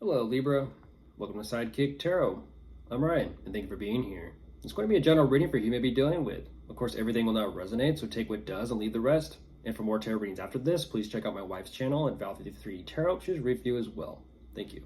Hello, Libra. Welcome to Sidekick Tarot. I'm Ryan, and thank you for being here. It's going to be a general reading for you may be dealing with. Of course, everything will not resonate, so take what does and leave the rest. And for more tarot readings after this, please check out my wife's channel at Val53 Tarot. She's review as well. Thank you.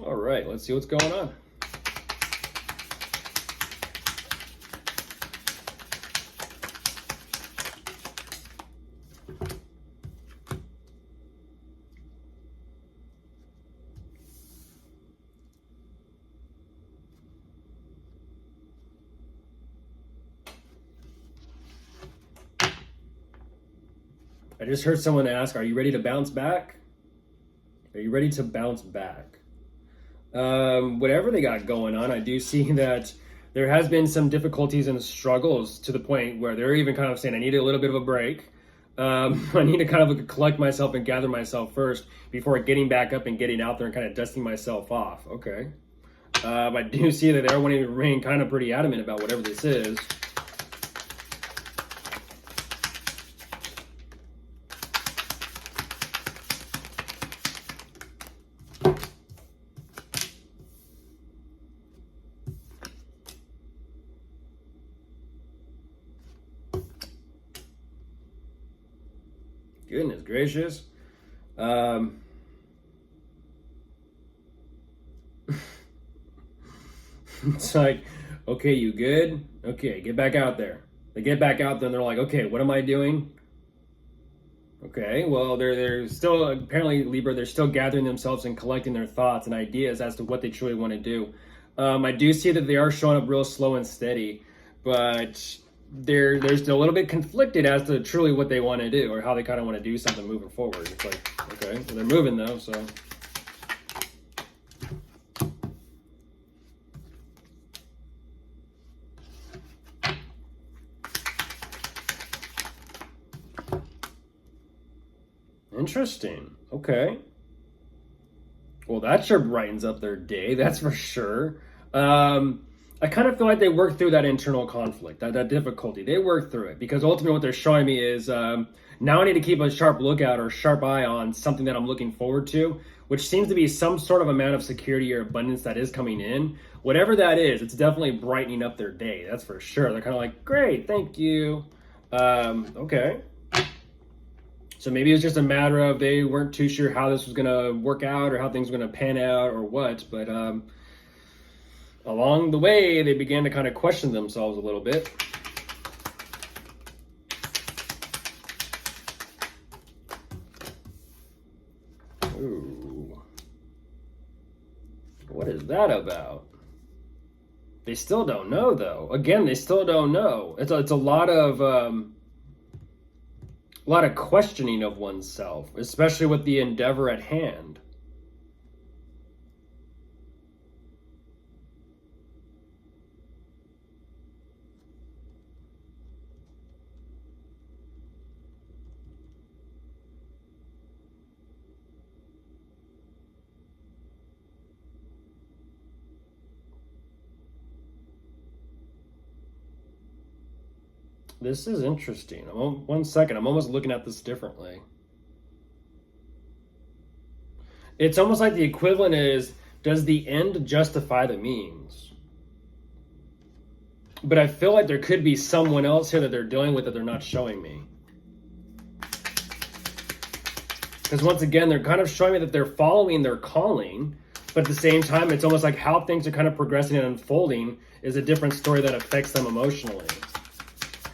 All right, let's see what's going on. I just heard someone ask, are you ready to bounce back? Are you ready to bounce back? Whatever they got going on, I do see that there has been some difficulties and struggles to the point where they're even kind of saying, I need a little bit of a break. I need to kind of collect myself and gather myself first before getting back up and getting out there and kind of dusting myself off. Okay. I do see that they're wanting to remain kind of pretty adamant about whatever this is. Goodness gracious. It's like, okay, you good? Okay, get back out there. They get back out there and they're like, okay, what am I doing? Okay, well, they're still, apparently, Libra, they're still gathering themselves and collecting their thoughts and ideas as to what they truly want to do. I do see that they are showing up real slow and steady, but they're still a little bit conflicted as to truly what they want to do or how they kind of want to do something moving forward. It's like, okay, well, they're moving though, so. Interesting. Okay. Well, that sure brightens up their day, that's for sure. I kind of feel like they worked through that internal conflict, that difficulty. They worked through it because ultimately what they're showing me is now I need to keep a sharp lookout or sharp eye on something that I'm looking forward to, which seems to be some sort of amount of security or abundance that is coming in. Whatever that is, it's definitely brightening up their day, that's for sure. They're kind of like, great, thank you. Okay. So maybe it's just a matter of they weren't too sure how this was going to work out or how things were going to pan out or what. But along the way, they began to kind of question themselves a little bit. Ooh. What is that about? They still don't know, though. Again, they still don't know. It's a lot of questioning of oneself, especially with the endeavor at hand. This is interesting. One second, I'm almost looking at this differently. It's almost like the equivalent is, does the end justify the means? But I feel like there could be someone else here that they're dealing with that they're not showing me. Because once again, they're kind of showing me that they're following their calling, but at the same time, it's almost like how things are kind of progressing and unfolding is a different story that affects them emotionally.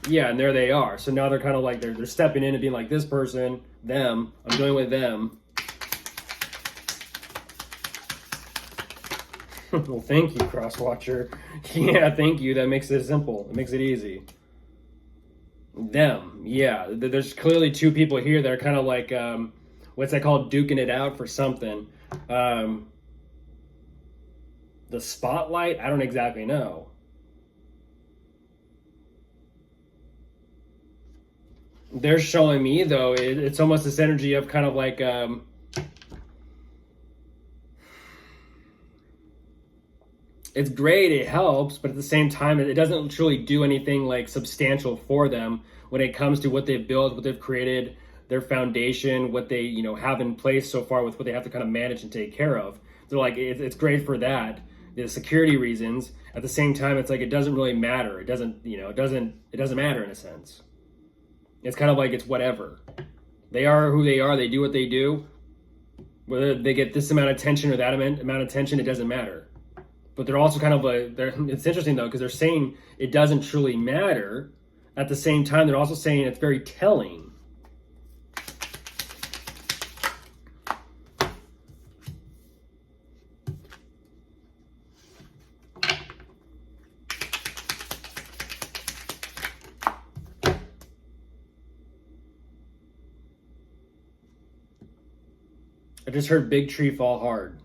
Yeah, and there they are. So now they're kind of like, they're stepping in and being like, this person, them, I'm dealing with them. Well, thank you, Crosswatcher. Yeah, thank you. That makes it simple. It makes it easy. Them, yeah. There's clearly two people here that are kind of like, what's that called? Duking it out for something. The spotlight? I don't exactly know. They're showing me, though, it's almost this energy of kind of like, it's great, it helps, but at the same time, it doesn't truly do anything like substantial for them when it comes to what they've built, what they've created, their foundation, what they have in place so far with what they have to kind of manage and take care of. So like it's great for that, the security reasons. At the same time, it's like it doesn't really matter. It doesn't matter in a sense. It's kind of like it's whatever. They are who they are. They do what they do. Whether they get this amount of attention or that amount of attention, it doesn't matter. But they're also kind of it's interesting though, because they're saying it doesn't truly matter. At the same time, they're also saying it's very telling. I just heard big tree fall hard.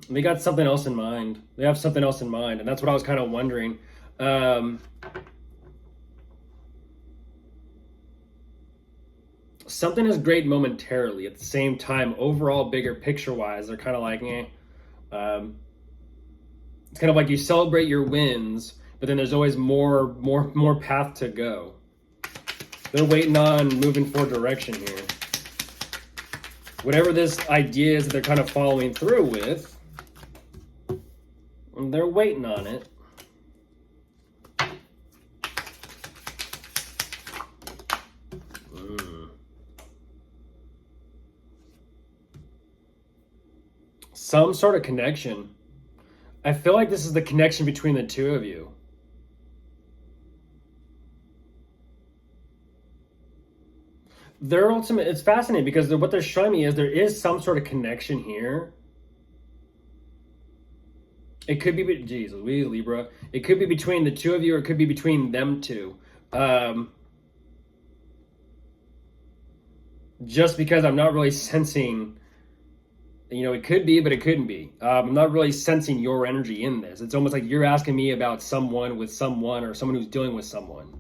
They got something else in mind. They have something else in mind, and that's what I was kind of wondering. Something is great momentarily. At the same time, overall, bigger picture-wise, they're kind of like, it's kind of like you celebrate your wins, but then there's always more path to go. They're waiting on moving forward direction here. Whatever this idea is that they're kind of following through with, they're waiting on it. Some sort of connection. I feel like this is the connection between the two of you. Their ultimate, it's fascinating because what they're showing me is there is some sort of connection here. It could be, geez, Louise, Libra. It could be between the two of you, or it could be between them two. Just because I'm not really sensing, it could be, but it couldn't be. I'm not really sensing your energy in this. It's almost like you're asking me about someone with someone, or someone who's dealing with someone.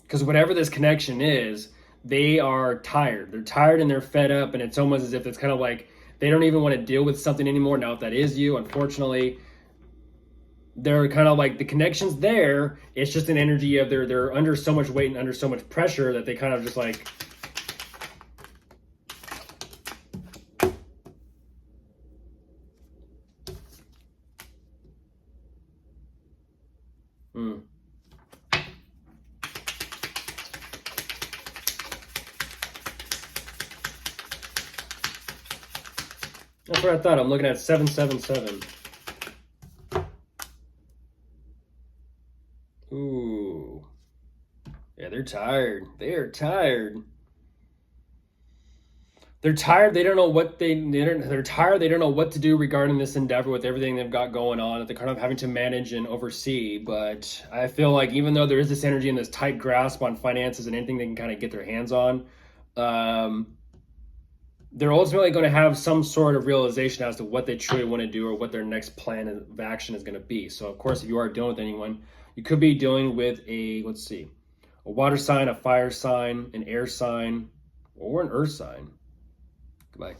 Because whatever this connection is, they are tired. They're tired and they're fed up, and it's almost as if it's kind of like they don't even want to deal with something anymore. Now, if that is you, unfortunately, they're kind of like the connection's there. It's just an energy of they're under so much weight and under so much pressure that they kind of just like, That's what I thought. I'm looking at 777. Ooh. Yeah, they're tired. They are tired. They're tired. They don't know what they're tired. They don't know what to do regarding this endeavor with everything they've got going on that they're kind of having to manage and oversee. But I feel like even though there is this energy and this tight grasp on finances and anything they can kind of get their hands on, they're ultimately going to have some sort of realization as to what they truly want to do or what their next plan of action is going to be. So, of course, if you are dealing with anyone, you could be dealing with a water sign, a fire sign, an air sign, or an earth sign. Goodbye.